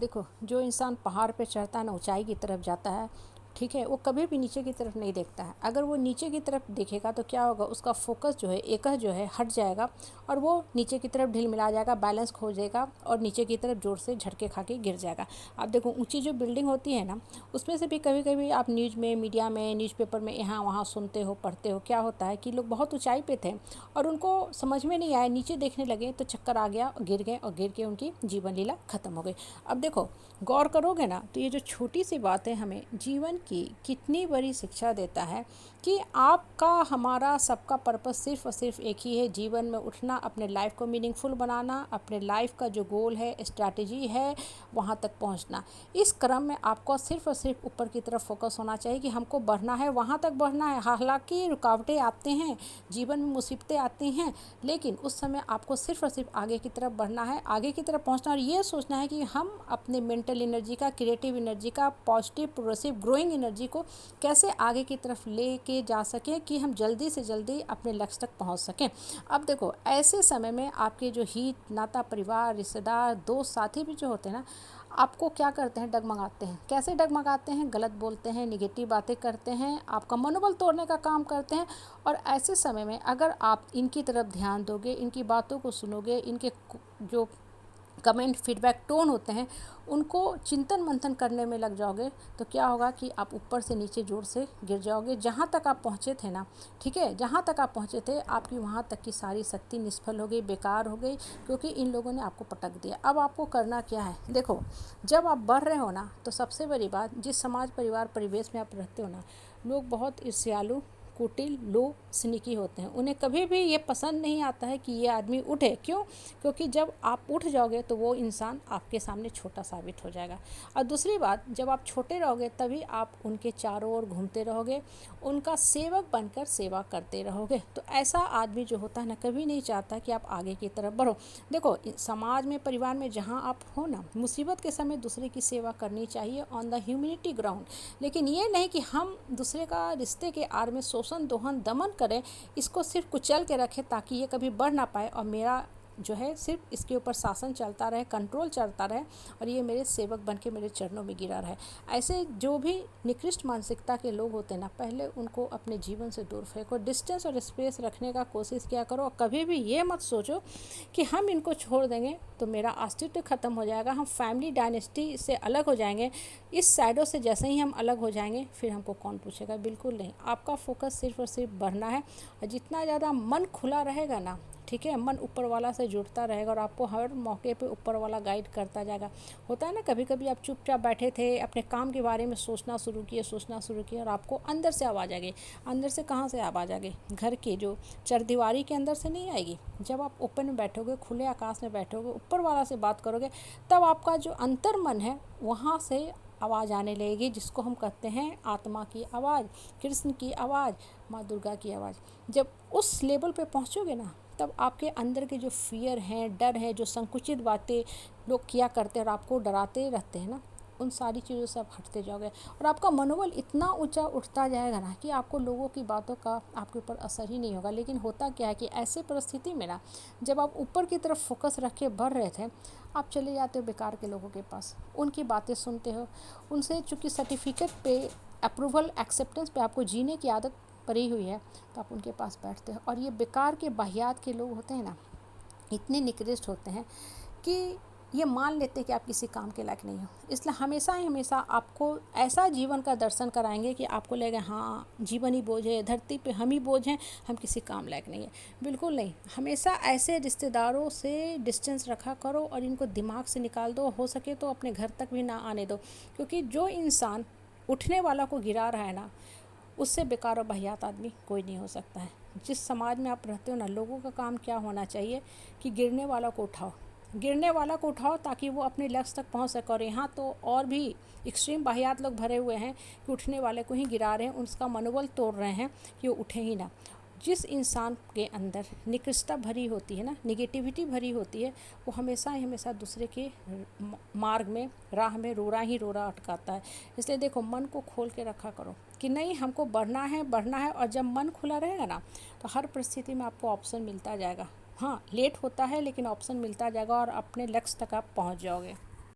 देखो, जो इंसान पहाड़ पे चढ़ता है ना, ऊंचाई की तरफ जाता है, ठीक है, वो कभी भी नीचे की तरफ नहीं देखता है। अगर वो नीचे की तरफ देखेगा तो क्या होगा, उसका फोकस जो है एकह जो है हट जाएगा और वो नीचे की तरफ ढील मिला जाएगा, बैलेंस खो जाएगा और नीचे की तरफ जोर से झटके खा के गिर जाएगा। अब देखो, ऊंची जो बिल्डिंग होती है ना, उसमें से भी कभी कभी आप न्यूज़ में, मीडिया में, न्यूज़पेपर में यहाँ वहाँ सुनते हो, पढ़ते हो, क्या होता है कि लोग बहुत ऊंचाई पे थे और उनको समझ में नहीं आया, नीचे देखने लगे तो चक्कर आ गया और गिर गए और गिर के उनकी जीवन लीला खत्म हो गई। अब देखो, गौर करोगे ना तो ये जो छोटी सी बातें हमें जीवन की कितनी बड़ी शिक्षा देता है कि आपका, हमारा, सबका पर्पस सिर्फ और सिर्फ एक ही है, जीवन में उठना, अपने लाइफ को मीनिंगफुल बनाना, अपने लाइफ का जो गोल है, स्ट्रैटेजी है, वहाँ तक पहुँचना। इस क्रम में आपको सिर्फ और सिर्फ ऊपर की तरफ फोकस होना चाहिए कि हमको बढ़ना है, वहाँ तक बढ़ना है। हालांकि रुकावटें आते हैं, जीवन में मुसीबतें आती हैं, लेकिन उस समय आपको सिर्फ और सिर्फ आगे की तरफ बढ़ना है, आगे की तरफ पहुँचना और ये सोचना है कि हम अपने मेंटल एनर्जी का, क्रिएटिव एनर्जी का, पॉजिटिव प्रोग्रेसिव ग्रोइंग एनर्जी को कैसे आगे की तरफ ले के जा सकें कि हम जल्दी से जल्दी अपने लक्ष्य तक पहुंच सकें। अब देखो, ऐसे समय में आपके जो हित नाता, परिवार, रिश्तेदार, दोस्त, साथी भी जो होते हैं ना, आपको क्या करते हैं, डगमगाते हैं। कैसे डगमगाते हैं? गलत बोलते हैं, निगेटिव बातें करते हैं, आपका मनोबल तोड़ने का काम करते हैं। और ऐसे समय में अगर आप इनकी तरफ ध्यान दोगे, इनकी बातों को सुनोगे, इनके जो कमेंट, फीडबैक, टोन होते हैं, उनको चिंतन मंथन करने में लग जाओगे तो क्या होगा कि आप ऊपर से नीचे जोर से गिर जाओगे। जहाँ तक आप पहुँचे थे ना, ठीक है, जहाँ तक आप पहुँचे थे, आपकी वहाँ तक की सारी शक्ति निष्फल हो गई, बेकार हो गई, क्योंकि इन लोगों ने आपको पटक दिया। अब आपको करना क्या है? देखो, जब आप बढ़ रहे हो ना, तो सबसे बड़ी बात, जिस समाज, परिवार, परिवेश में आप रहते हो ना, लोग बहुत ईर्ष्यालु, कुटिल, लो, स्नीकी होते हैं। उन्हें कभी भी ये पसंद नहीं आता है कि ये आदमी उठे। क्यों? क्योंकि जब आप उठ जाओगे तो वो इंसान आपके सामने छोटा साबित हो जाएगा। और दूसरी बात, जब आप छोटे रहोगे तभी आप उनके चारों ओर घूमते रहोगे, उनका सेवक बनकर सेवा करते रहोगे। तो ऐसा आदमी जो होता है ना, कभी नहीं चाहता कि आप आगे की तरफ बढ़ो। देखो, समाज में, परिवार में जहाँ आप हो ना, मुसीबत के समय दूसरे की सेवा करनी चाहिए ऑन द ह्यूमैनिटी ग्राउंड। लेकिन ये नहीं कि हम दूसरे का रिश्ते के आड़ में शोषण, दोहन, दमन करें, इसको सिर्फ कुचल के रखें ताकि ये कभी बढ़ ना पाए और मेरा जो है सिर्फ इसके ऊपर शासन चलता रहे, कंट्रोल चलता रहे और ये मेरे सेवक बन के मेरे चरणों में गिरा रहे। ऐसे जो भी निकृष्ट मानसिकता के लोग होते हैं ना, पहले उनको अपने जीवन से दूर फेंको, डिस्टेंस और स्पेस रखने का कोशिश किया करो। और कभी भी ये मत सोचो कि हम इनको छोड़ देंगे तो मेरा अस्तित्व खत्म हो जाएगा, हम फैमिली डायनेस्टी से अलग हो जाएंगे, इस साइडों से जैसे ही हम अलग हो जाएंगे फिर हमको कौन पूछेगा। बिल्कुल नहीं, आपका फोकस सिर्फ और सिर्फ बढ़ना है। और जितना ज़्यादा मन खुला रहेगा ना, ठीक है, मन ऊपर वाला से जुड़ता रहेगा और आपको हर मौके पे ऊपर वाला गाइड करता जाएगा। होता है ना, कभी कभी आप चुपचाप बैठे थे, अपने काम के बारे में सोचना शुरू किए और आपको अंदर से आवाज़ आ गई। अंदर से कहाँ से आवाज़ आ गई? घर के जो चरदीवारी के अंदर से नहीं आएगी। जब आप ओपन में बैठोगे, खुले आकाश में बैठोगे, ऊपर वाला से बात करोगे, तब आपका जो अंतर मन है वहाँ से आवाज़ आने लगेगी, जिसको हम कहते हैं आत्मा की आवाज़, कृष्ण की आवाज़, माँ दुर्गा की आवाज़। जब उस लेवल पे पहुँचोगे ना, तब आपके अंदर के जो फियर हैं, डर है, जो संकुचित बातें लोग किया करते हैं और आपको डराते रहते हैं ना, उन सारी चीज़ों से आप हटते जाओगे और आपका मनोबल इतना ऊंचा उठता जाएगा ना कि आपको लोगों की बातों का आपके ऊपर असर ही नहीं होगा। लेकिन होता क्या है कि ऐसे परिस्थिति में ना, जब आप ऊपर की तरफ फोकस रख के बढ़ रहे थे, आप चले जाते हो बेकार के लोगों के पास, उनकी बातें सुनते हो, उनसे चूँकि सर्टिफिकेट पे, अप्रूवल, एक्सेप्टेंस पे आपको जीने की आदत पड़ी हुई है, तो आप उनके पास बैठते हो। और ये बेकार के, बाहियात के लोग होते हैं ना, इतने निकृष्ट होते हैं कि ये मान लेते हैं कि आप किसी काम के लायक नहीं हो। इसलिए हमेशा आपको ऐसा जीवन का दर्शन कराएंगे कि आपको लगेगा हाँ, जीवन ही बोझ है, धरती पे हम ही बोझ हैं, हम किसी काम लायक नहीं है। बिल्कुल नहीं, हमेशा ऐसे रिश्तेदारों से डिस्टेंस रखा करो और इनको दिमाग से निकाल दो, हो सके तो अपने घर तक भी ना आने दो। क्योंकि जो इंसान उठने वाला को गिरा रहा है ना, उससे बेकार और वाहियात आदमी कोई नहीं हो सकता है। जिस समाज में आप रहते हो ना, लोगों का काम क्या होना चाहिए कि गिरने वाला को उठाओ, गिरने वाला को उठाओ ताकि वो अपने लक्ष्य तक पहुंच सके। और यहाँ तो और भी एक्सट्रीम वाहियात लोग भरे हुए हैं कि उठने वाले को ही गिरा रहे हैं, उसका मनोबल तोड़ रहे हैं कि वो उठे ही ना। जिस इंसान के अंदर निकृष्टता भरी होती है ना, निगेटिविटी भरी होती है, वो हमेशा दूसरे के मार्ग में, राह में रोड़ा अटकाता है। इसलिए देखो, मन को खोल के रखा करो कि नहीं, हमको बढ़ना है। और जब मन खुला रहेगा ना, तो हर परिस्थिति में आपको ऑप्शन मिलता जाएगा। हाँ, लेट होता है लेकिन ऑप्शन मिलता जाएगा और अपने लक्ष्य तक आप पहुँच जाओगे।